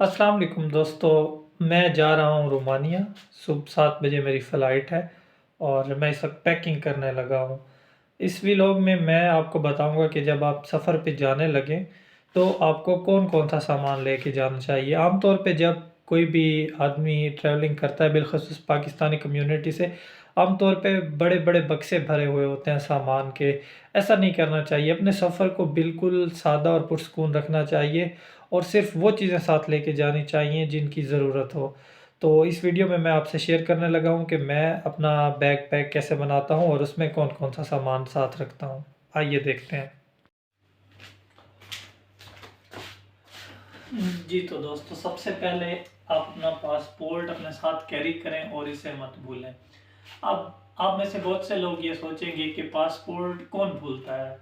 अस्सलाम वालेकुम दोस्तों, मैं जा रहा हूँ रोमानिया। सुबह 7 बजे मेरी फ़्लाइट है और मैं इस वक्त पैकिंग करने लगा हूँ। इस व्लॉग में मैं आपको बताऊंगा कि जब आप सफ़र पे जाने लगें तो आपको कौन कौन सा सामान लेके जाना चाहिए। आमतौर पे जब कोई भी आदमी ट्रैवलिंग करता है, बिलखसूस पाकिस्तानी कम्युनिटी से, आमतौर पे बड़े बड़े बक्से भरे हुए होते हैं सामान के। ऐसा नहीं करना चाहिए, अपने सफ़र को बिल्कुल सादा और पुरसकून रखना चाहिए और सिर्फ वो चीज़ें साथ लेके जानी चाहिए जिनकी ज़रूरत हो। तो इस वीडियो में मैं आपसे शेयर करने लगा हूँ कि मैं अपना बैग पैक कैसे बनाता हूँ और उसमें कौन कौन सा सामान साथ रखता हूँ। आइए देखते हैं। जी तो दोस्तों, सबसे पहले आप अपना पासपोर्ट अपने साथ कैरी करें और इसे मत भूलें। अब आप में से बहुत से लोग ये सोचेंगे कि पासपोर्ट कौन भूलता है,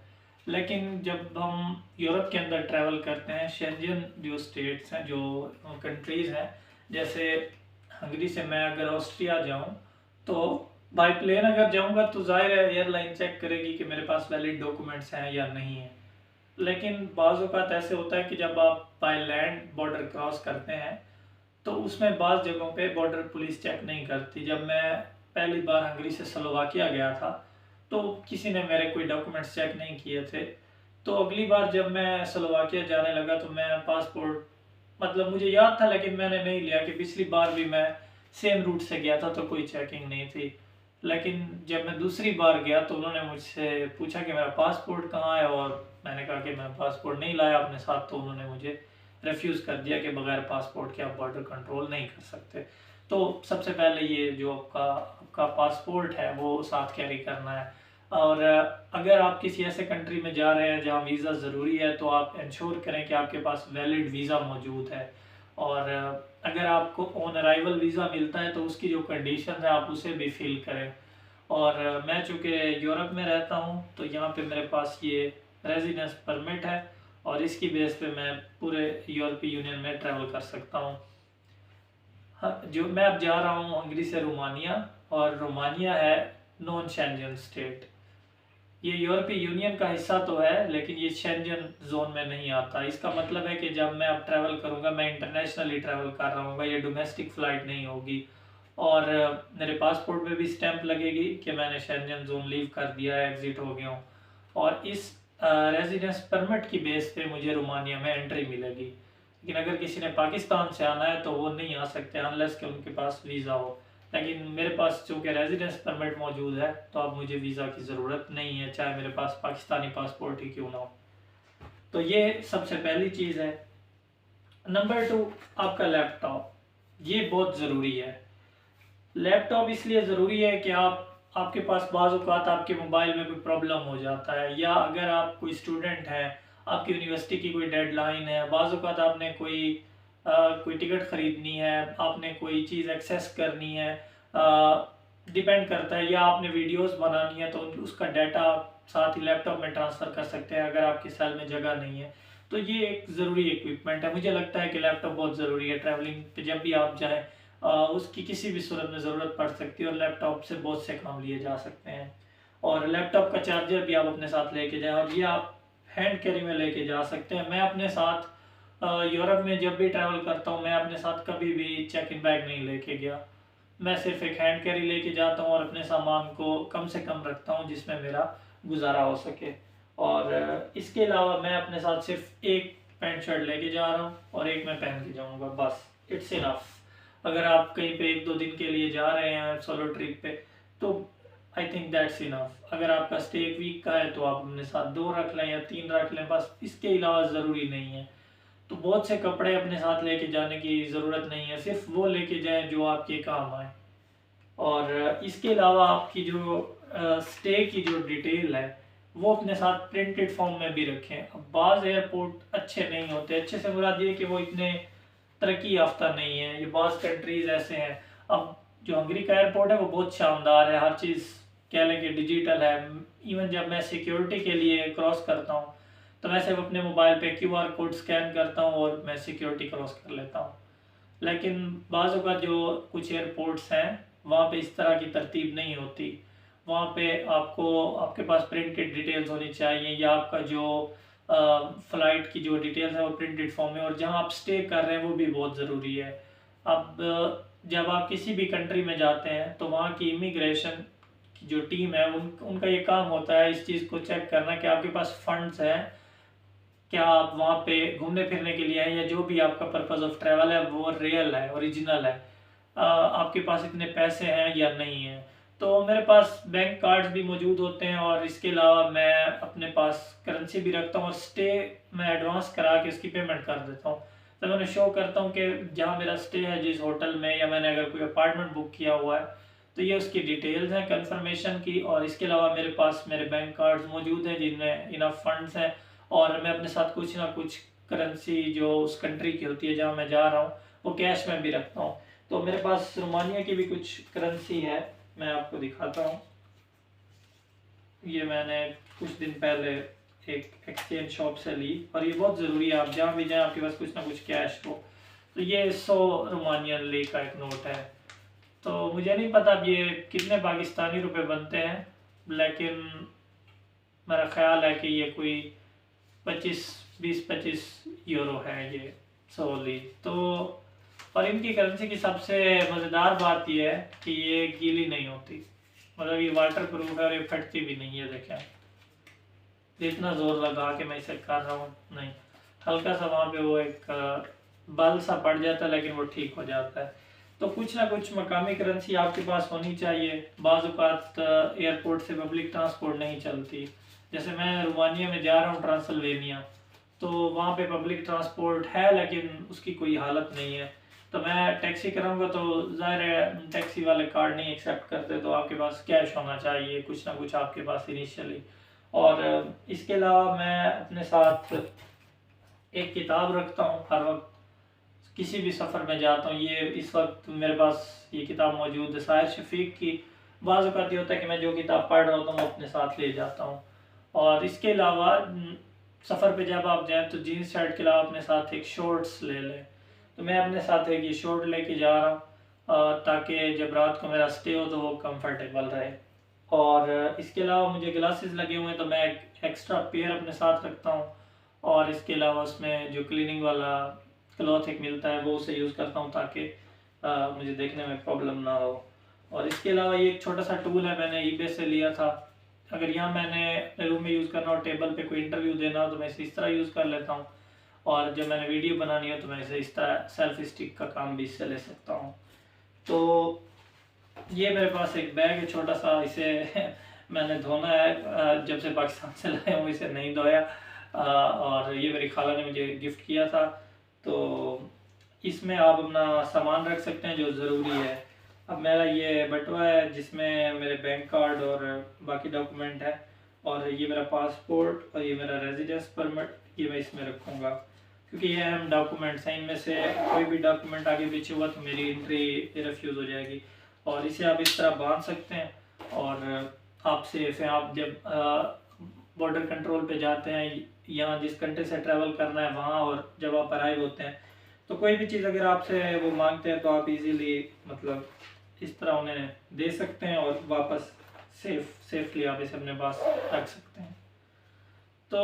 लेकिन जब हम यूरोप के अंदर ट्रैवल करते हैं, शेंजन जो स्टेट्स हैं, जो कंट्रीज़ हैं, जैसे हंगरी से मैं अगर ऑस्ट्रिया जाऊं तो बाई प्लेन अगर जाऊंगा तो ज़ाहिर है एयरलाइन चेक करेगी कि मेरे पास वैलिड डॉक्यूमेंट्स हैं या नहीं है। लेकिन बाज़ औक़ात ऐसे होता है कि जब आप बाय लैंड बॉर्डर क्रॉस करते हैं तो उसमें बाज़ जगहों पे बॉर्डर पुलिस चेक नहीं करती। जब मैं पहली बार हंगरी से स्लोवाकिया गया था तो किसी ने मेरे कोई डॉक्यूमेंट्स चेक नहीं किए थे। तो अगली बार जब मैं स्लोवाकिया जाने लगा तो मैं पासपोर्ट, मतलब मुझे याद था लेकिन मैंने नहीं लिया कि पिछली बार भी मैं सेम रूट से गया था तो कोई चेकिंग नहीं थी। लेकिन जब मैं दूसरी बार गया तो उन्होंने मुझसे पूछा कि मेरा पासपोर्ट कहाँ है, और मैंने कहा कि मैं पासपोर्ट नहीं लाया अपने साथ, तो उन्होंने मुझे रिफ्यूज़ कर दिया कि बगैर पासपोर्ट के आप बॉर्डर कंट्रोल नहीं कर सकते। तो सबसे पहले ये जो आपका आपका पासपोर्ट है वो साथ कैरी करना है। और अगर आप किसी ऐसे कंट्री में जा रहे हैं जहाँ वीज़ा ज़रूरी है तो आप इंश्योर करें कि आपके पास वैलिड वीज़ा मौजूद है। और अगर आपको ऑन अराइवल वीज़ा मिलता है तो उसकी जो कंडीशन है आप उसे भी फिल करें। और मैं चूँकि यूरोप में रहता हूँ तो यहाँ पे मेरे पास ये रेजिडेंस परमिट है और इसकी बेस पे मैं पूरे यूरोपीय यूनियन में ट्रैवल कर सकता हूँ। हाँ, जो मैं अब जा रहा हूँ हंगरी से रोमानिया, और रोमानिया है नॉन शेंजन स्टेट। ये यूरोपीय यूनियन का हिस्सा तो है लेकिन ये शेंजन जोन में नहीं आता। इसका मतलब है कि जब मैं अब ट्रैवल करूँगा मैं इंटरनेशनली ट्रैवल कर रहा हूँ, ये डोमेस्टिक फ़्लाइट नहीं होगी। और मेरे पासपोर्ट में भी स्टैंप लगेगी कि मैंने शेंजन जोन लीव कर दिया है, एग्ज़िट हो गया हूँ। और इस रेजिडेंस परमिट की बेस पे मुझे रोमानिया में एंट्री मिलेगी। लेकिन अगर किसी ने पाकिस्तान से आना है तो वो नहीं आ सकते अनलेस कि उनके पास वीज़ा हो। लेकिन मेरे पास चूँकि रेजिडेंस परमिट मौजूद है तो अब मुझे वीज़ा की ज़रूरत नहीं है, चाहे मेरे पास पाकिस्तानी पासपोर्ट ही क्यों ना हो। तो ये सबसे पहली चीज़ है। नंबर 2, आपका लैपटॉप, ये बहुत ज़रूरी है। लैपटॉप इसलिए ज़रूरी है कि आपके पास बाज़ औक़ात आपके मोबाइल में कोई प्रॉब्लम हो जाता है, या अगर आप कोई स्टूडेंट हैं, आपकी यूनिवर्सिटी की कोई डेडलाइन है, बाज़ औक़ात आपने कोई टिकट ख़रीदनी है, आपने कोई चीज़ एक्सेस करनी है, डिपेंड करता है, या आपने वीडियोस बनानी है तो उसका डाटा साथ ही लैपटॉप में ट्रांसफ़र कर सकते हैं अगर आपकी सेल में जगह नहीं है। तो ये एक ज़रूरी इक्विपमेंट है। मुझे लगता है कि लैपटॉप बहुत ज़रूरी है ट्रैवलिंग पे, जब भी आप जाएँ उसकी किसी भी सूरत में ज़रूरत पड़ सकती है और लैपटॉप से बहुत से काम लिए जा सकते हैं। और लैपटॉप का चार्जर भी आप अपने साथ लेके जाएं, और ये आप हैंड कैरी में लेके जा सकते हैं। मैं अपने साथ यूरोप में जब भी ट्रैवल करता हूँ मैं अपने साथ कभी भी चेक इन बैग नहीं लेके गया। मैं सिर्फ एक हैंड कैरी लेके जाता हूँ और अपने सामान को कम से कम रखता हूँ जिसमें मेरा गुजारा हो सके। और इसके अलावा मैं अपने साथ सिर्फ एक पैंट शर्ट लेके जा रहा हूँ और एक मैं पहन के जाऊँगा, बस इट्स इनफ। अगर आप कहीं पे 1-2 दिन के लिए जा रहे हैं सोलो ट्रिप पे तो आई थिंक दैट्स इनफ। अगर आपका स्टे 1 वीक का है तो आप अपने साथ 2 रख लें या 3 रख लें, बस इसके अलावा ज़रूरी नहीं है। तो बहुत से कपड़े अपने साथ लेके जाने की ज़रूरत नहीं है, सिर्फ वो लेके जाएं जो आपके काम आए। और इसके अलावा आपकी जो स्टे की जो डिटेल है वो अपने साथ प्रिंटेड फॉर्म में भी रखें। अब बाज़ एयरपोर्ट अच्छे नहीं होते, अच्छे से मुराद ये कि वो इतने तरक्की याफ्ता नहीं है, ये बाज़ कंट्रीज़ ऐसे हैं। अब जो हंगरी का एयरपोर्ट है वो बहुत शानदार है, हर चीज़ कह लें कि डिजिटल है। इवन जब मैं सिक्योरिटी के लिए क्रॉस करता हूँ तो मैं सिर्फ अपने मोबाइल पे QR कोड स्कैन करता हूँ और मैं सिक्योरिटी क्रॉस कर लेता हूँ। लेकिन बाज़ का जो कुछ एयरपोर्ट्स हैं वहाँ पे इस तरह की तरतीब नहीं होती। वहाँ पे आपको आपके पास प्रिंटेड डिटेल्स होनी चाहिए, या आपका जो फ़्लाइट की जो डिटेल्स है वो प्रिंटेड फॉर्म में, और जहाँ आप स्टे कर रहे हैं वो भी बहुत ज़रूरी है। अब जब आप किसी भी कंट्री में जाते हैं तो वहाँ की इमिग्रेशन की जो टीम है उनका ये काम होता है इस चीज़ को चेक करना कि आपके पास फंड्स हैं, क्या आप वहाँ पे घूमने फिरने के लिए हैं, या जो भी आपका पर्पज़ ऑफ ट्रैवल है वो रियल है, ओरिजिनल है। आपके पास इतने पैसे हैं या नहीं है। तो मेरे पास बैंक कार्ड्स भी मौजूद होते हैं, और इसके अलावा मैं अपने पास करेंसी भी रखता हूँ, और स्टे मैं एडवांस करा के उसकी पेमेंट कर देता हूँ। तो मैं शो करता हूँ कि जहाँ मेरा स्टे है जिस होटल में, या मैंने अगर कोई अपार्टमेंट बुक किया हुआ है तो ये उसकी डिटेल्स हैं कंफर्मेशन की, और इसके अलावा मेरे पास मेरे बैंक कार्ड्स मौजूद हैं जिनमें इनफ फंड्स हैं, और मैं अपने साथ कुछ ना कुछ करेंसी जो उस कंट्री की होती है जहाँ मैं जा रहा हूँ वो कैश में भी रखता हूँ। तो मेरे पास रोमानिया की भी कुछ करेंसी है, मैं आपको दिखाता हूँ। ये मैंने कुछ दिन पहले एक एक्सचेंज शॉप से ली, और ये बहुत ज़रूरी है, आप जहाँ भी जाएँ आपके पास कुछ ना कुछ कैश हो। तो ये 100 रोमानियन ली का एक नोट है। तो मुझे नहीं पता अब ये कितने पाकिस्तानी रुपए बनते हैं, लेकिन मेरा ख्याल है कि ये कोई 20-25 यूरो है ये 100 ली। तो और इनकी करेंसी की सबसे मज़ेदार बात यह है कि ये गीली नहीं होती, मतलब ये वाटर प्रूफ है और ये फटती भी नहीं है। देखें, इतना ज़ोर लगा के मैं इसे कर रहा हूँ, नहीं, हल्का सा वहाँ पे वो एक बल सा पड़ जाता है, लेकिन वो ठीक हो जाता है। तो कुछ ना कुछ मकामी करेंसी आपके पास होनी चाहिए। बाज़ औक़ात एयरपोर्ट से पब्लिक ट्रांसपोर्ट नहीं चलती, जैसे मैं रोमानिया में जा रहा हूँ ट्रांसल्वेनिया, तो वहाँ पे पब्लिक ट्रांसपोर्ट है लेकिन उसकी कोई हालत नहीं है। तो मैं टैक्सी कराऊंगा तो ज़ाहिर है टैक्सी वाले कार्ड नहीं एक्सेप्ट करते, तो आपके पास कैश होना चाहिए कुछ ना कुछ आपके पास इनिशियली। और इसके अलावा मैं अपने साथ एक किताब रखता हूँ हर वक्त, किसी भी सफ़र में जाता हूँ। ये इस वक्त मेरे पास ये किताब मौजूद है, शायर शफीक की। बाज़ औक़ात ये होता है कि मैं जो किताब पढ़ रहा होता हूँ वो अपने साथ ले जाता हूँ। और इसके अलावा सफ़र पे जब आप जाएँ तो जीन्स शर्ट के अलावा अपने साथ एक शॉर्ट्स ले लें। तो मैं अपने साथ एक ये शॉर्ट लेके जा रहा हूँ ताकि जब रात को मेरा स्टे हो तो वो कंफर्टेबल रहे। और इसके अलावा मुझे ग्लासेस लगे हुए हैं तो मैं एक एक्स्ट्रा पेयर अपने साथ रखता हूँ। और इसके अलावा उसमें जो क्लीनिंग वाला क्लॉथ एक मिलता है वो उसे यूज़ करता हूँ ताकि मुझे देखने में प्रॉब्लम ना हो। और इसके अलावा ये एक छोटा सा टूल है, मैंने ईबे से लिया था। अगर यहाँ मैंने अपने रूम में यूज़ करना हो, टेबल पे कोई इंटरव्यू देना हो तो मैं इसे इस तरह यूज़ कर लेता हूँ, और जब मैंने वीडियो बनानी हो तो मैं इसे इस तरह सेल्फ स्टिक का काम भी इससे ले सकता हूँ। तो ये मेरे पास एक बैग है छोटा सा, इसे मैंने धोना है, जब से पाकिस्तान से लाया हूँ इसे नहीं धोया। और ये मेरी खाला ने मुझे गिफ्ट किया था। तो इसमें आप अपना सामान रख सकते हैं जो ज़रूरी है। अब मेरा ये बटुआ है जिसमें मेरे बैंक कार्ड और बाकी डॉक्यूमेंट है, और ये मेरा पासपोर्ट और ये मेरा रेजिडेंस परमिट, ये मैं इसमें रखूँगा क्योंकि ये अहम डॉक्यूमेंट्स हैं। इनमें से कोई भी डॉक्यूमेंट आगे पीछे हुआ तो मेरी एंट्री रिफ्यूज़ हो जाएगी। और इसे आप इस तरह बांध सकते हैं, और आप सेफ हैं। आप जब बॉर्डर कंट्रोल पे जाते हैं, यहाँ जिस कंट्री से ट्रैवल करना है वहाँ, और जब आप अराइव होते हैं तो कोई भी चीज़ अगर आपसे वो मांगते हैं तो आप इजीली मतलब इस तरह उन्हें दे सकते हैं, और वापस सेफली आप इसे अपने पास रख सकते हैं। तो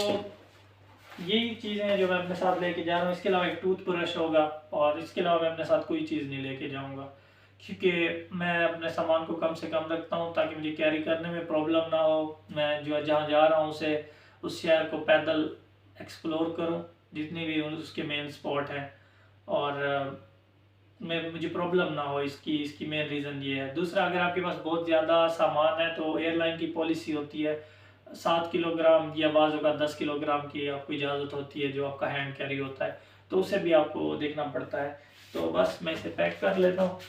यही चीज़ें हैं जो मैं अपने साथ लेके जा रहा हूँ। इसके अलावा एक टूथब्रश होगा, और इसके अलावा मैं अपने साथ कोई चीज़ नहीं लेके जाऊँगा क्योंकि मैं अपने सामान को कम से कम रखता हूँ ताकि मुझे कैरी करने में प्रॉब्लम ना हो। मैं जो जहाँ जा रहा हूँ उसे उस शहर को पैदल एक्सप्लोर करूँ, जितनी भी उसके मेन स्पॉट हैं, और मैं मुझे प्रॉब्लम ना हो। इसकी मेन रीज़न ये है। दूसरा, अगर आपके पास बहुत ज़्यादा सामान है तो एयरलाइन की पॉलिसी होती है 7 किलोग्राम या बाज़ का 10 किलोग्राम की आपको इजाज़त होती है जो आपका हैंड कैरी होता है, तो उसे भी आपको देखना पड़ता है। तो बस मैं इसे पैक कर लेता हूँ।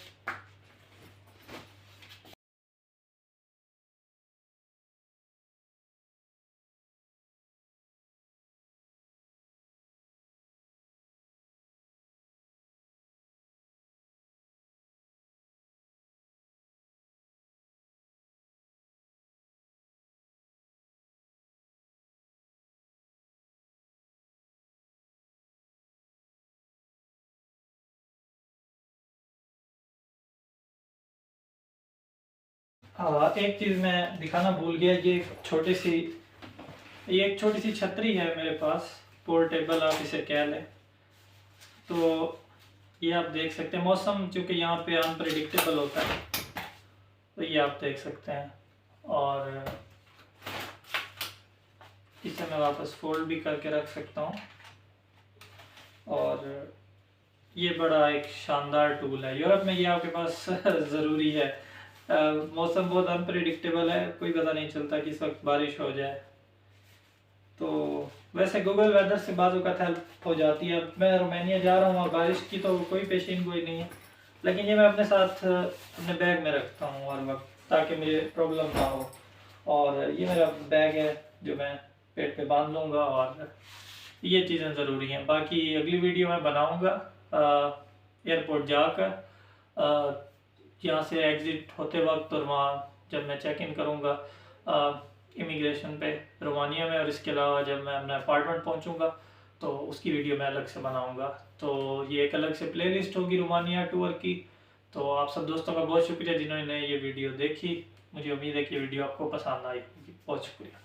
हाँ, एक चीज़ मैं दिखाना भूल गया, ये एक छोटी सी छतरी है मेरे पास, पोर्टेबल आप इसे कह लें। तो ये आप देख सकते हैं, मौसम चूँकि यहाँ पे अनप्रेडिक्टेबल होता है, तो ये आप देख सकते हैं। और इसे मैं वापस फोल्ड भी करके रख सकता हूँ। और ये बड़ा एक शानदार टूल है। यूरोप में ये आपके पास ज़रूरी है। मौसम बहुत अनप्रेडिक्टेबल है, कोई पता नहीं चलता किस वक्त बारिश हो जाए। तो वैसे गूगल वेदर से बाजू का हेल्प हो जाती है। मैं रोमानिया जा रहा हूँ और बारिश की तो कोई पेशीन गोई नहीं है, लेकिन ये मैं अपने साथ अपने बैग में रखता हूँ हर वक्त, ताकि मुझे प्रॉब्लम ना हो। और ये मेरा बैग है जो मैं पेट पे बांध लूँगा, और ये चीज़ें ज़रूरी हैं। बाकी अगली वीडियो मैं बनाऊँगा एयरपोर्ट जाकर, यहाँ से एग्ज़िट होते वक्त, और वहाँ जब मैं चेक इन करूँगा इमिग्रेशन पे रोमानिया में, और इसके अलावा जब मैं अपना अपार्टमेंट पहुँचूँगा तो उसकी वीडियो मैं अलग से बनाऊँगा। तो ये एक अलग से प्लेलिस्ट होगी रोमानिया टूर की। तो आप सब दोस्तों का बहुत शुक्रिया जिन्होंने ये वीडियो देखी। मुझे उम्मीद है कि वीडियो आपको पसंद आई होगी। बहुत शुक्रिया।